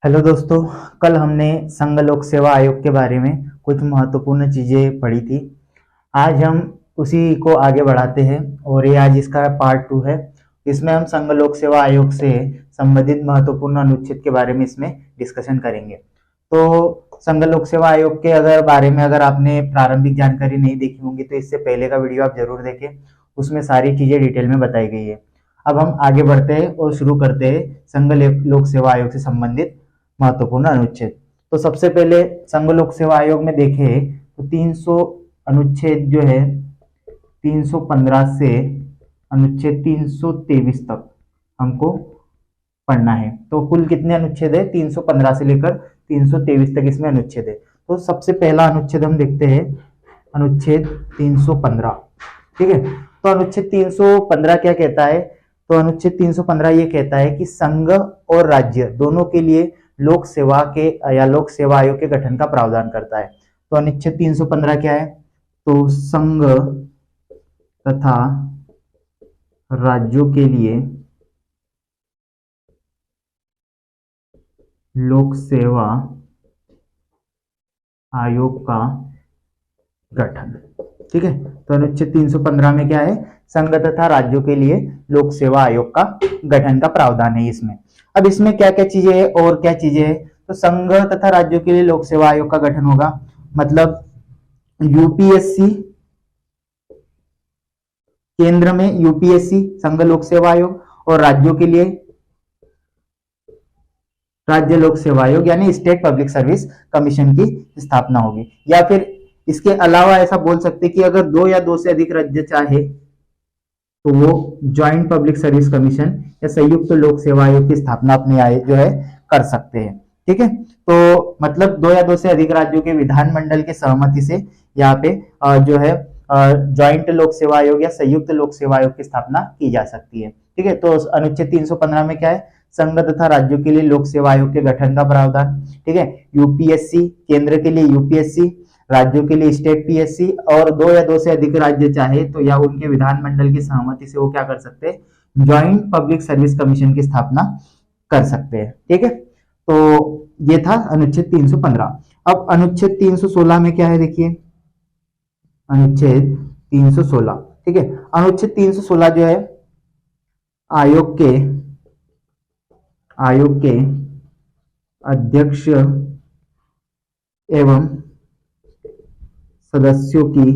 Hello दोस्तों। कल हमने संघ लोक सेवा आयोग के बारे में कुछ महत्वपूर्ण चीजें पढ़ी थी। आज हम उसी को आगे बढ़ाते हैं और ये आज इसका पार्ट 2 है। इसमें हम संघ लोक सेवा आयोग से संबंधित महत्वपूर्ण अनुच्छेद के बारे में इसमें डिस्कशन करेंगे। तो संघ लोक सेवा आयोग के अगर बारे में अगर आपने प्रारंभिक जानकारी नहीं देखी होंगी तो इससे पहले का वीडियो आप जरूर देखें, उसमें सारी चीजें डिटेल में बताई गई है। अब हम आगे बढ़ते हैं और शुरू करते हैं संघ लोक सेवा आयोग से संबंधित महत्वपूर्ण अनुच्छेद। तो सबसे पहले संघ लोक सेवा आयोग में देखें तो 300 अनुच्छेद जो है 315 से अनुच्छेद 323 तक हमको पढ़ना है। तो कुल कितने अनुच्छेद है? 315 से लेकर 323 तक इसमें अनुच्छेद है। तो सबसे पहला अनुच्छेद हम देखते हैं, अनुच्छेद 315। ठीक है, तो अनुच्छेद 315 क्या कहता है? तो अनुच्छेद 315 ये कहता है कि संघ और राज्य दोनों के लिए लोक सेवा के या लोक सेवा आयोग के गठन का प्रावधान करता है। तो अनुच्छेद 315 क्या है? तो संघ तथा राज्यों के लिए लोक सेवा आयोग का गठन। ठीक है, तो अनुच्छेद 315 में क्या है? संघ तथा राज्यों के लिए लोक सेवा आयोग का गठन का प्रावधान है इसमें। अब इसमें क्या क्या चीजें है और क्या चीजें है? तो संघ तथा राज्यों के लिए लोक सेवा आयोग का गठन होगा, मतलब यूपीएससी, केंद्र में यूपीएससी संघ लोक सेवा आयोग, और राज्यों के लिए राज्य लोक सेवा आयोग यानी स्टेट पब्लिक सर्विस कमीशन की स्थापना होगी। या फिर इसके अलावा ऐसा बोल सकते कि अगर दो या दो से अधिक राज्य चाहे तो वो ज्वाइंट पब्लिक सर्विस कमीशन या संयुक्त लोक सेवा आयोग की स्थापना अपने जो है कर सकते हैं। ठीक है, तो मतलब दो या दो से अधिक राज्यों के विधानमंडल की सहमति से यहाँ पे जो है ज्वाइंट लोक सेवा आयोग या संयुक्त लोक सेवा आयोग की स्थापना की जा सकती है। ठीक है, तो अनुच्छेद 315 में क्या है? संघ तथा राज्यों के लिए लोक सेवा आयोग के गठन का प्रावधान। ठीक है, यूपीएससी, केंद्र के लिए यूपीएससी, राज्यों के लिए स्टेट पीएससी, और दो या दो से अधिक राज्य चाहे तो या उनके विधानमंडल की सहमति से वो क्या कर सकते हैं? ज्वाइंट पब्लिक सर्विस कमीशन की स्थापना कर सकते हैं। ठीक है, तो ये था अनुच्छेद 315। अब अनुच्छेद 316 में क्या है? देखिए अनुच्छेद 316। ठीक है, अनुच्छेद 316 जो है आयोग के अध्यक्ष एवं सदस्यों की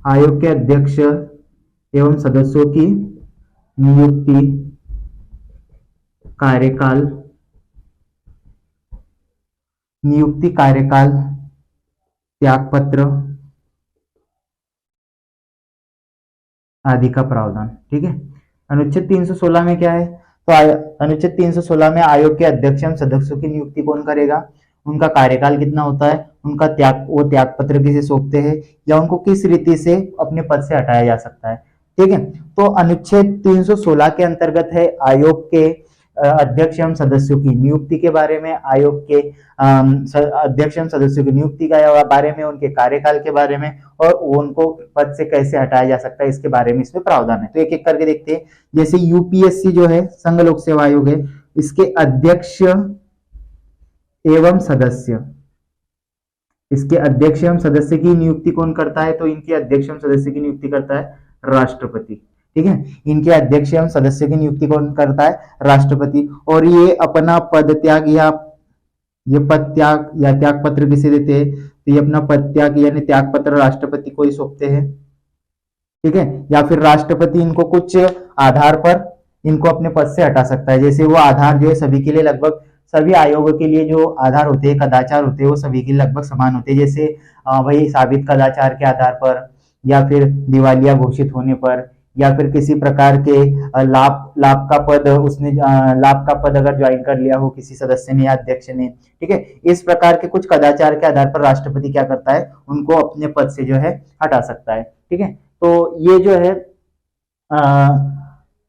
आयोग के अध्यक्ष एवं सदस्यों की नियुक्ति, कार्यकाल, त्यागपत्र आदि का प्रावधान। ठीक है, अनुच्छेद 316 में क्या है? तो अनुच्छेद 316 में आयोग के अध्यक्ष एवं सदस्यों की नियुक्ति कौन करेगा, उनका कार्यकाल कितना होता है, उनका वो त्याग पत्र किसे सौंपते हैं, या उनको किस रीति से अपने पद से हटाया जा सकता है। ठीक है, तो अनुच्छेद 316 के अंतर्गत है आयोग के अध्यक्ष एवं सदस्यों की नियुक्ति के बारे में, आयोग के अध्यक्ष एवं सदस्यों की नियुक्ति के बारे में, उनके कार्यकाल के बारे में, और उनको पद से कैसे हटाया जा सकता है इसके बारे में इसमें प्रावधान है। तो एक एक करके देखते हैं। जैसे यूपीएससी जो है संघ लोक सेवा आयोग है, इसके अध्यक्ष एवं सदस्य, इसके अध्यक्ष एवं सदस्य की नियुक्ति कौन करता है? तो इनके अध्यक्ष एवं सदस्य की नियुक्ति करता है राष्ट्रपति। ठीक है, इनके अध्यक्ष एवं सदस्य की नियुक्ति कौन करता है? राष्ट्रपति। और ये अपना पद त्याग या ये पद त्याग या त्याग पत्र किसे देते हैं? तो ये अपना पद त्याग यानी त्याग पत्र राष्ट्रपति को ही सौंपते हैं। ठीक है, या फिर राष्ट्रपति इनको कुछ आधार पर इनको अपने पद से हटा सकता है। जैसे वो आधार जो है सभी के लिए लगभग सभी आयोगों के लिए जो आधार होते हैं, कदाचार होते हैं, वो सभी के लिए लगभग समान होते हैं। जैसे वही साबित कदाचार के आधार पर, या फिर दिवालिया घोषित होने पर, या फिर किसी प्रकार के लाभ का पद उसने लाभ का पद अगर ज्वाइन कर लिया हो किसी सदस्य ने या अध्यक्ष ने। ठीक है, इस प्रकार के कुछ कदाचार के आधार पर राष्ट्रपति क्या करता है? उनको अपने पद से जो है हटा सकता है। ठीक है, तो ये जो है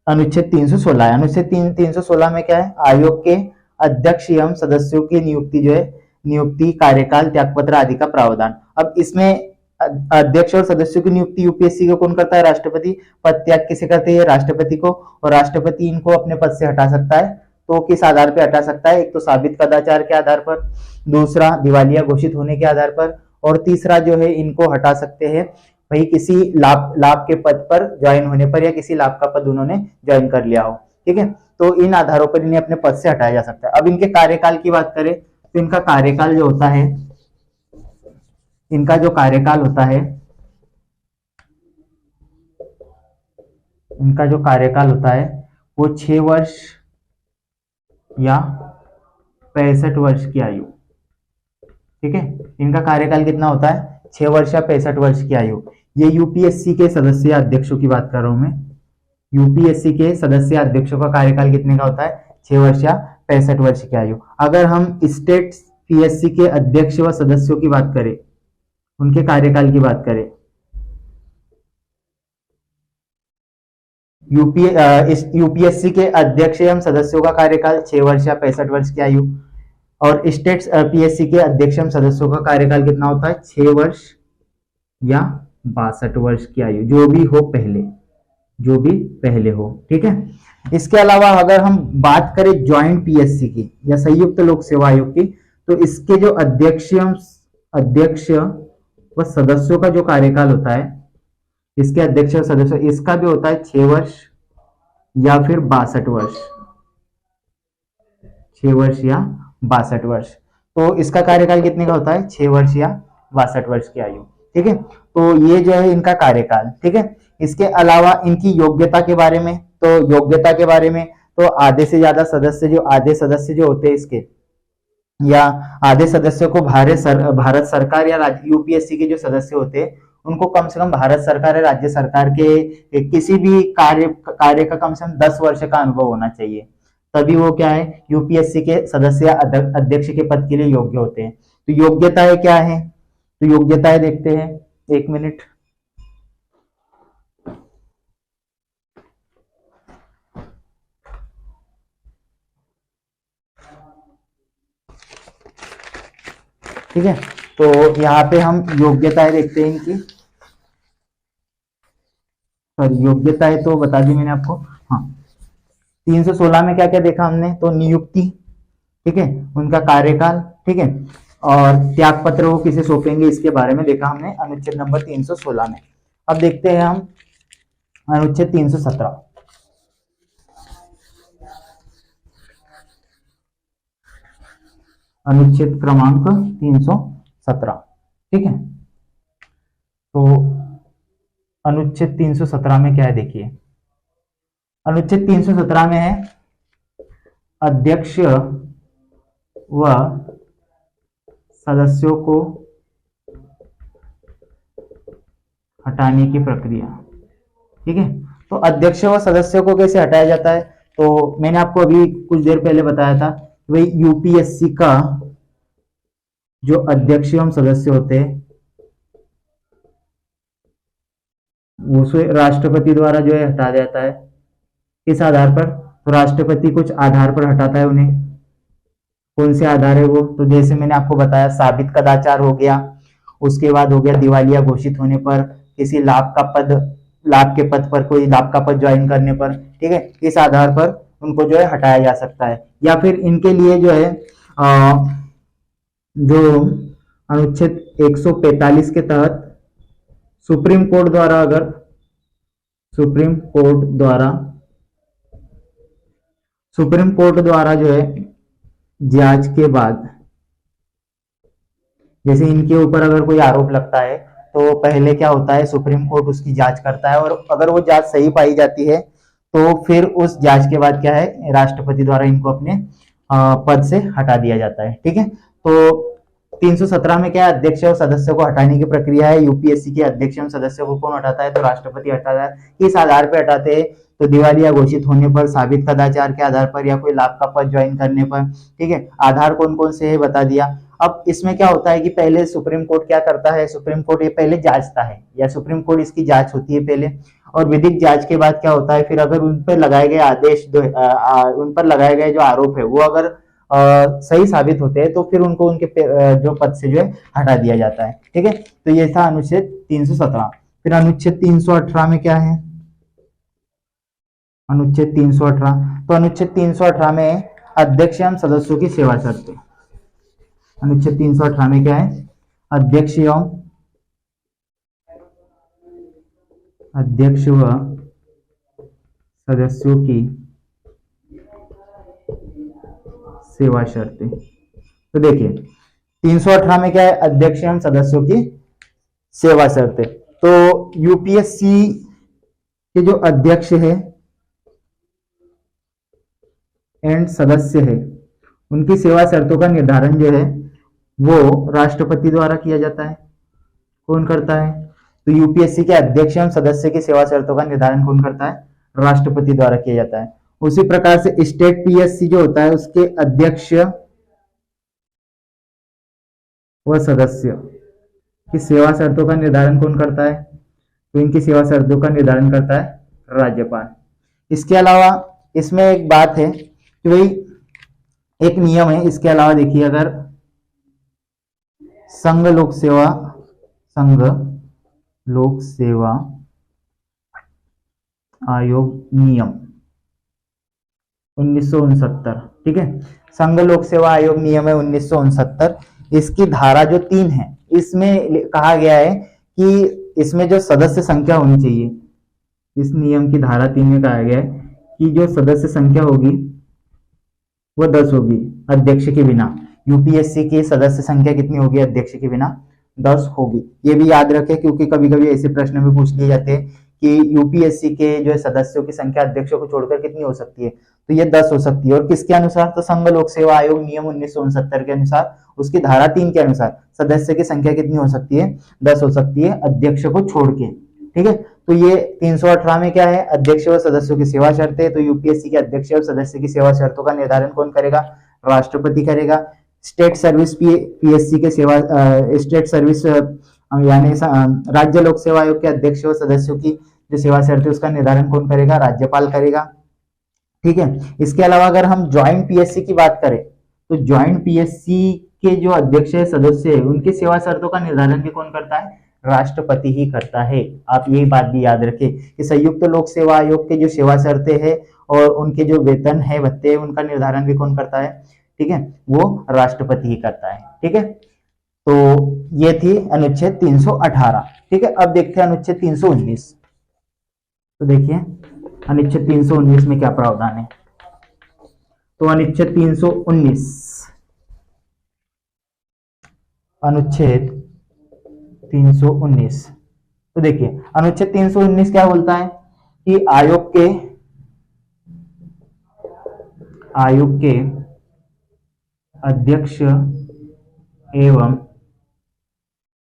अनुच्छेद 316 है। अनुच्छेद 316 में क्या है? आयोग के अध्यक्ष एवं सदस्यों की नियुक्ति जो है नियुक्ति, कार्यकाल, त्यागपत्र आदि का प्रावधान। अब इसमें अध्यक्ष और सदस्यों की नियुक्ति यूपीएससी को कौन करता है? राष्ट्रपति। पद त्याग किसे करते हैं? राष्ट्रपति को। और राष्ट्रपति इनको अपने पद से हटा सकता है तो किस आधार पे हटा सकता है? एक तो साबित कदाचार के आधार पर, दूसरा दिवालिया घोषित होने के आधार पर, और तीसरा जो है इनको हटा सकते हैं भाई किसी लाभ लाभ के पद पर ज्वाइन होने पर, या किसी लाभ का पद उन्होंने ज्वाइन कर लिया हो। ठीक है, तो इन आधारों पर इन्हें अपने पद से हटाया जा सकता है। अब इनके कार्यकाल की बात करें तो इनका कार्यकाल जो होता है, इनका जो कार्यकाल होता है, इनका जो कार्यकाल होता है वो 6 वर्ष या 65 वर्ष की आयु। ठीक है, इनका कार्यकाल कितना होता है? 6 वर्ष या 65 वर्ष की आयु। ये यूपीएससी के सदस्य अध्यक्षों की बात कर रहा हूं मैं। यूपीएससी के सदस्य अध्यक्षों का कार्यकाल कितने का होता है? 6 वर्ष या 65 वर्ष की आयु। अगर हम स्टेट पीएससी के अध्यक्ष व सदस्यों की बात करें, उनके कार्यकाल की बात करें, यूपीएससी के अध्यक्ष एवं सदस्यों का कार्यकाल 6 वर्ष या 65 वर्ष की आयु, और स्टेट पीएससी के अध्यक्ष एवं सदस्यों का कार्यकाल कितना होता है? 6 वर्ष या 62 वर्ष की आयु, जो भी हो पहले, जो भी पहले हो। ठीक है, इसके अलावा अगर हम बात करें ज्वाइंट पीएससी की या संयुक्त लोक सेवा आयोग की, तो इसके जो अध्यक्ष व सदस्यों का जो कार्यकाल होता है, इसके अध्यक्ष और सदस्य, इसका भी होता है 6 वर्ष या फिर 62 वर्ष, 6 वर्ष या 62 वर्ष। तो इसका कार्यकाल कितने का होता है? 6 वर्ष या 62 वर्ष की आयु। ठीक है, तो ये जो है इनका कार्यकाल। ठीक है, इसके अलावा इनकी योग्यता के बारे में, तो योग्यता के बारे में तो आधे से ज्यादा सदस्य जो होते हैं इसके, या आधे सदस्यों को भारत सरकार या यूपीएससी के जो सदस्य होते हैं उनको कम से कम भारत सरकार या राज्य सरकार के किसी भी कार्य का कम से कम 10 वर्ष का अनुभव होना चाहिए, तभी वो क्या है? यूपीएससी के सदस्य अध्यक्ष के पद के लिए योग्य होते हैं। तो योग्यताएं क्या है? तो योग्यताएं देखते हैं, 1 मिनट। ठीक है, तो यहाँ पे हम योग्यताएं देखते हैं इनकी। सॉरी, योग्यताएं तो बता दी मैंने आपको। हाँ, 316 में क्या क्या देखा हमने? तो नियुक्ति, ठीक है, उनका कार्यकाल, ठीक है, और त्याग पत्र वो किसे सौंपेंगे इसके बारे में देखा हमने अनुच्छेद नंबर 316 में। अब देखते हैं हम अनुच्छेद 317। अनुच्छेद क्रमांक 317। ठीक है, तो अनुच्छेद 317 में क्या है देखिए। अनुच्छेद 317 में है अध्यक्ष व सदस्यों को हटाने की प्रक्रिया। ठीक है, तो अध्यक्ष व सदस्यों को कैसे हटाया जाता है? तो मैंने आपको अभी कुछ देर पहले बताया था, वही यूपीएससी का जो अध्यक्ष एवं सदस्य होते हैं वो राष्ट्रपति द्वारा जो है हटा जाता है। किस आधार पर? तो राष्ट्रपति कुछ आधार पर हटाता है उन्हें। कौन से आधार है वो? तो जैसे मैंने आपको बताया, साबित कदाचार हो गया, उसके बाद हो गया दिवालिया घोषित होने पर, किसी लाभ के पद पर, कोई लाभ का पद ज्वाइन करने पर। ठीक है, इस आधार पर उनको जो है हटाया जा सकता है। या फिर इनके लिए जो है जो अनुच्छेद 145 के तहत सुप्रीम कोर्ट द्वारा जो है जांच के बाद, जैसे इनके ऊपर अगर कोई आरोप लगता है तो पहले क्या होता है, सुप्रीम कोर्ट उसकी जांच करता है, और अगर वो जांच सही पाई जाती है तो फिर उस जांच के बाद क्या है, राष्ट्रपति द्वारा इनको अपने पद से हटा दिया जाता है। ठीक है, तो 317 में क्या है? अध्यक्ष और सदस्यों को हटाने की प्रक्रिया है। यूपीएससी के अध्यक्ष और सदस्यों को कौन हटाता है? तो राष्ट्रपति हटाता है। किस आधार पर हटाते हैं? तो दिवालिया घोषित होने पर, साबित कदाचार के आधार पर, या कोई लाभ का पद ज्वाइन करने पर। ठीक है, आधार कौन कौन से है बता दिया। अब इसमें क्या होता है कि पहले सुप्रीम कोर्ट क्या करता है? सुप्रीम कोर्ट ये पहले जांचता है, या सुप्रीम कोर्ट इसकी जांच होती है पहले, और विधिक जांच के बाद क्या होता है, फिर अगर उन पर लगाए गए उन पर लगाए गए जो आरोप है वो अगर सही साबित होते हैं तो फिर उनको उनके जो पद से जो है हटा दिया जाता है। ठीक है, तो ये था अनुच्छेद 317। फिर अनुच्छेद 318 में क्या है? अनुच्छेद 318, तो अनुच्छेद 318 में अध्यक्ष एवं सदस्यों की सेवा शर्तें। अनुच्छेद 318 में क्या है? अध्यक्ष व सदस्यों की सेवा शर्तें। तो देखिए 318 में क्या है? अध्यक्ष एवं सदस्यों की सेवा शर्तें। तो यूपीएससी के जो अध्यक्ष है एंड सदस्य है, उनकी सेवा शर्तों का निर्धारण जो है वो राष्ट्रपति द्वारा किया जाता है। कौन करता है? तो यूपीएससी के अध्यक्ष एवं सदस्य की सेवा शर्तों का निर्धारण कौन करता है? राष्ट्रपति द्वारा किया जाता है। उसी प्रकार से स्टेट पीएससी जो होता है उसके अध्यक्ष व सदस्य की सेवा शर्तों का निर्धारण कौन करता है? तो इनकी सेवा शर्तों का निर्धारण करता है राज्यपाल। इसके अलावा इसमें एक बात है कि भाई एक नियम है, इसके अलावा देखिए अगर संघ लोक सेवा आयोग नियम 1969, ठीक है, संघ लोक सेवा आयोग नियम है 1969। इसकी धारा जो 3 है इसमें कहा गया है कि इसमें जो सदस्य संख्या होनी चाहिए, इस नियम की धारा 3 में कहा गया है कि जो सदस्य संख्या होगी वो 10 होगी अध्यक्ष के बिना। यूपीएससी की सदस्य संख्या कितनी होगी अध्यक्ष के बिना? 10 होगी। ये भी याद रखें क्योंकि कभी कभी ऐसे प्रश्न में पूछ लिए जाते हैं कि यूपीएससी के जो सदस्यों की संख्या अध्यक्षों को छोड़कर कितनी हो सकती है? तो ये 10 हो सकती है। और किसके अनुसार? तो संघ लोक सेवा आयोग नियम 1969 के अनुसार, उसकी धारा 3 के अनुसार सदस्य की संख्या कितनी हो सकती है? 10 हो सकती है अध्यक्ष को छोड़ के, ठीक है। तो ये 318 में क्या है? अध्यक्ष व सदस्यों की सेवा शर्तें। तो यूपीएससी के अध्यक्ष और सदस्य की सेवा शर्तों का निर्धारण कौन करेगा? राष्ट्रपति करेगा। स्टेट सर्विस पीएससी के सेवा स्टेट सर्विस यानी राज्य लोक सेवा आयोग के अध्यक्ष व सदस्यों की जो सेवा शर्तें उसका निर्धारण कौन करेगा? राज्यपाल करेगा, ठीक है। इसके अलावा अगर हम ज्वाइंट पीएससी की बात करें तो ज्वाइंट पीएससी के जो अध्यक्ष है सदस्य है उनकी सेवा शर्तों का निर्धारण भी कौन करता है? राष्ट्रपति ही करता है। आप यही बात भी याद रखें कि संयुक्त लोक सेवा आयोग के जो सेवा शर्तें हैं और उनके जो वेतन है भत्ते हैं उनका निर्धारण भी कौन करता है? ठीक है, वो राष्ट्रपति ही करता है, ठीक है। तो ये थी अनुच्छेद 318, ठीक है। अब देखते हैं अनुच्छेद 319। तो देखिए अनुच्छेद 319 में क्या प्रावधान है? तो अनुच्छेद 319 तो देखिए अनुच्छेद 319 क्या बोलता है कि आयोग के अध्यक्ष एवं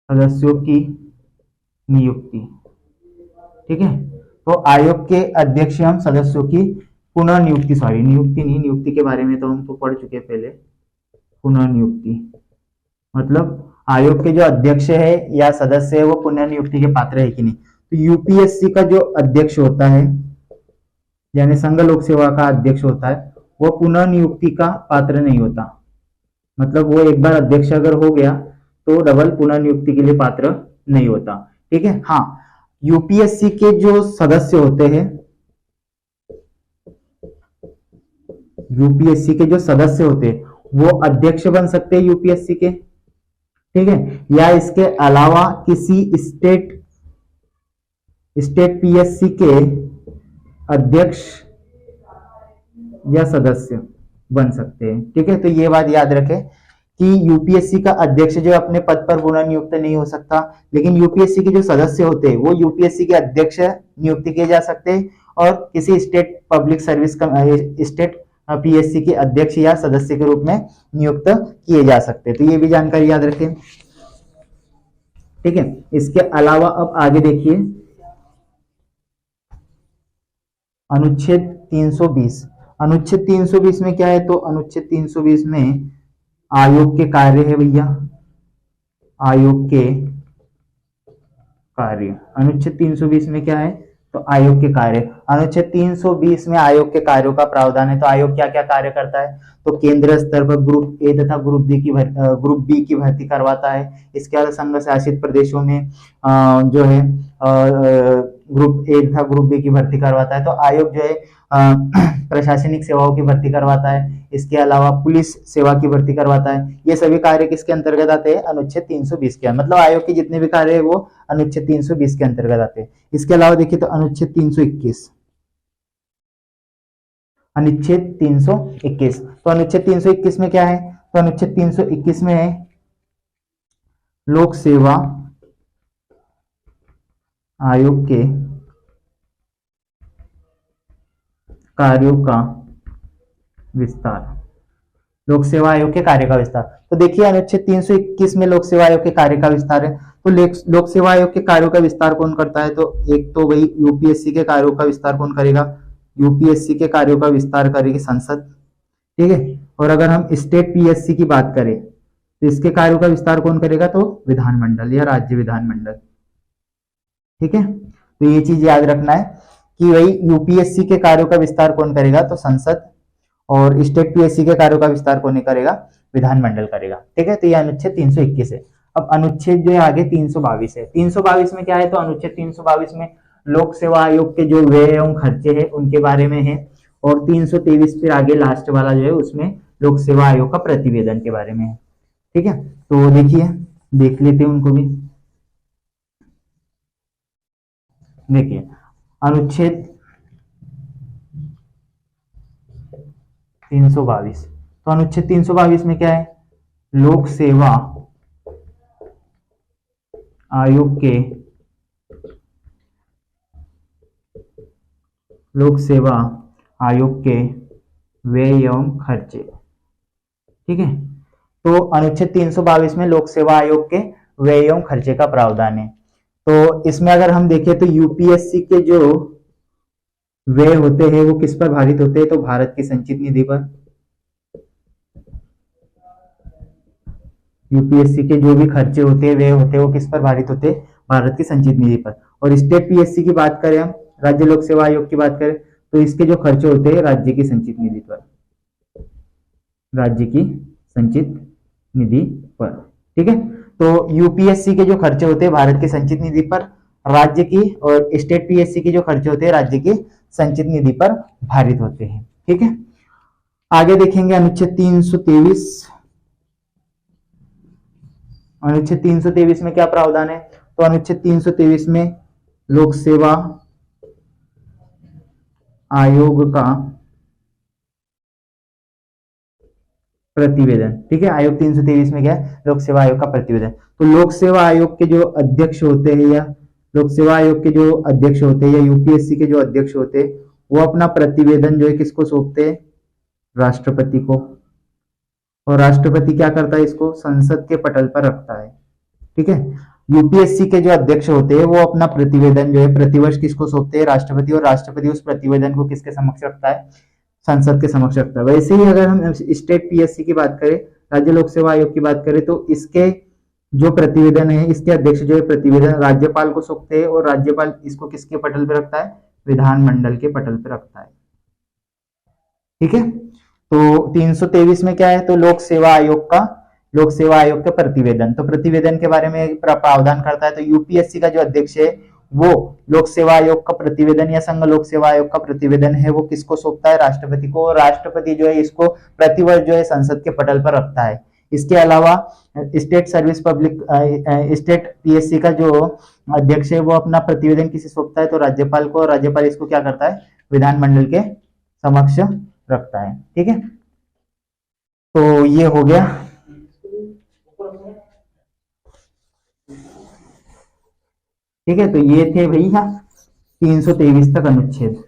सदस्यों की नियुक्ति, ठीक है। तो आयोग के अध्यक्ष एवं सदस्यों की पुनर्नियुक्ति, सॉरी नियुक्ति नहीं, नियुक्ति के बारे में तो हम तो पढ़ चुके पहले। पुनर्नियुक्ति मतलब आयोग के जो अध्यक्ष है या सदस्य है वो पुनर्नियुक्ति के पात्र है कि नहीं। तो यूपीएससी का जो अध्यक्ष होता है यानी संघ लोक सेवा का अध्यक्ष होता है वो पुनर्नियुक्ति का पात्र नहीं होता। मतलब वो एक बार अध्यक्ष अगर हो गया तो डबल पुनर्नियुक्ति के लिए पात्र नहीं होता, ठीक है। हाँ, यूपीएससी के जो सदस्य होते हैं, यूपीएससी के जो सदस्य होते हैं वो अध्यक्ष बन सकते हैं यूपीएससी के, ठीक है, या इसके अलावा किसी स्टेट पीएससी के अध्यक्ष या सदस्य बन सकते हैं, ठीक है। तो ये बात याद रखें कि यूपीएससी का अध्यक्ष जो अपने पद पर पुनर्नियुक्त नहीं हो सकता, लेकिन यूपीएससी के जो सदस्य होते हैं वो यूपीएससी के अध्यक्ष नियुक्त किए जा सकते हैं और किसी state public service state PSC के अध्यक्ष या सदस्य के रूप में नियुक्त किए जा सकते हैं। तो ये भी जानकारी याद रखें, ठीक है। इसके अलावा अब आगे देखिए अनुच्छेद 320 में क्या है? तो अनुच्छेद 320 में आयोग के कार्य है भैया, आयोग के कार्य। अनुच्छेद 320 में क्या है? तो आयोग के कार्य। अनुच्छेद 320 में आयोग के कार्यों का प्रावधान है। तो आयोग क्या क्या कार्य करता है? तो केंद्र स्तर पर ग्रुप ए तथा ग्रुप बी की भर्ती करवाता है। इसके अलावा संघ शासित प्रदेशों में जो है ग्रुप ए तथा ग्रुप बी की भर्ती करवाता है। तो आयोग जो है प्रशासनिक सेवाओं की भर्ती करवाता है, इसके अलावा पुलिस सेवा की भर्ती करवाता है। ये सभी कार्य किसके अंतर्गत आते हैं? अनुच्छेद 320 के। मतलब आयोग के जितने भी कार्य है वो अनुच्छेद 320 के अंतर्गत आते हैं। इसके अलावा देखिए तो अनुच्छेद 321, अनुच्छेद 321, तो अनुच्छेद 321 में क्या है? तो अनुच्छेद 321 में है लोक सेवा आयोग के कार्यों का विस्तार। लोक सेवा आयोग के कार्य का विस्तार। तो देखिए अनुच्छेद 321 में लोक सेवा आयोग के कार्य का विस्तार है। तो लोक सेवा आयोग के कार्यों का विस्तार कौन करता है? तो एक तो वही यूपीएससी के कार्यों का विस्तार कौन करेगा? यूपीएससी के कार्यों का विस्तार करेगी संसद, ठीक है। और अगर हम स्टेट पीएससी की बात करें तो इसके कार्यों का विस्तार कौन करेगा? तो विधानमंडल या राज्य विधानमंडल, ठीक है। तो ये चीज याद रखना है कि वही यूपीएससी के कार्यों का विस्तार कौन करेगा? तो संसद। और स्टेट पीएससी के कार्यों का विस्तार कौन करेगा? विधानमंडल करेगा, ठीक है। तो ये अनुच्छेद 321 है। अब अनुच्छेद जो है आगे 322 है। 322 में क्या है? तो अनुच्छेद 322 में लोक सेवा आयोग के जो व्यय एवं खर्चे हैं उनके बारे में है। और 323 फिर आगे लास्ट वाला जो है उसमें लोक सेवा आयोग का प्रतिवेदन के बारे में है, ठीक है। तो देखिए, देख लेते हैं उनको भी। देखिए अनुच्छेद 322, तो अनुच्छेद 322 में क्या है? लोक सेवा आयोग के लोक सेवा आयोग के व्यय एवं खर्चे, ठीक है। तो अनुच्छेद 322 में लोक सेवा आयोग के व्यय एवं खर्चे का प्रावधान है। तो इसमें अगर हम देखें तो यूपीएससी के जो व्यय होते हैं वो किस पर भारित होते हैं? तो भारत की संचित निधि पर। यूपीएससी के जो भी खर्चे होते हैं व्यय होते हैं वो किस पर भारित होते हैं? भारत की संचित निधि पर। और स्टेट पीएससी की बात करें हम, राज्य लोक सेवा आयोग की बात करें, तो इसके जो खर्चे होते हैं राज्य की संचित निधि पर, राज्य की संचित निधि पर, ठीक है। तो यूपीएससी के जो खर्चे होते हैं भारत की संचित निधि पर, राज्य की, और स्टेट पीएससी के जो खर्चे होते हैं राज्य की संचित निधि पर भारित होते हैं, ठीक है। आगे देखेंगे अनुच्छेद 323। अनुच्छेद 323 में क्या प्रावधान है? तो अनुच्छेद 323 में लोक सेवा आयोग का प्रतिवेदन, ठीक है। आयोग 323 में क्या है? लोक सेवा आयोग का प्रतिवेदन। तो लोक सेवा आयोग के जो अध्यक्ष होते हैं या लोक सेवा आयोग के जो अध्यक्ष होते हैं या यूपीएससी के जो अध्यक्ष होते हैं वो अपना प्रतिवेदन जो है किसको सौंपते हैं? राष्ट्रपति को। और राष्ट्रपति क्या करता है? इसको संसद के पटल पर रखता है, ठीक है। यूपीएससी के जो अध्यक्ष होते हैं वो अपना प्रतिवेदन जो है प्रतिवर्ष किसको सौंपते हैं? राष्ट्रपति। और राष्ट्रपति उस प्रतिवेदन को किसके समक्ष रखता है? संसद के समक्ष रखता है। वैसे ही अगर हम स्टेट पीएससी की बात करें, राज्य लोक सेवा आयोग की बात करें, तो इसके जो प्रतिवेदन है, इसके अध्यक्ष जो है प्रतिवेदन राज्यपाल को सौंपते हैं और राज्यपाल इसको किसके पटल पर रखता है? विधानमंडल के पटल पर रखता है, ठीक है। तो 323 में क्या है? तो लोक सेवा आयोग का प्रतिवेदन। तो प्रतिवेदन के बारे में प्रावधान करता है। तो यूपीएससी का जो अध्यक्ष है वो लोक सेवा आयोग का प्रतिवेदन या संघ लोक सेवा आयोग का प्रतिवेदन है वो किसको सौंपता है? राष्ट्रपति को। और राष्ट्रपति जो है इसको प्रतिवर्ष जो है संसद के पटल पर रखता है। इसके अलावा स्टेट पीएससी का जो अध्यक्ष है वो अपना प्रतिवेदन किसे सौंपता है? तो राज्यपाल को। और राज्यपाल इसको क्या करता है? विधानमंडल के समक्ष रखता है, ठीक है। तो ये हो गया, ठीक है। तो ये थे भैया 323 तक अनुच्छेद।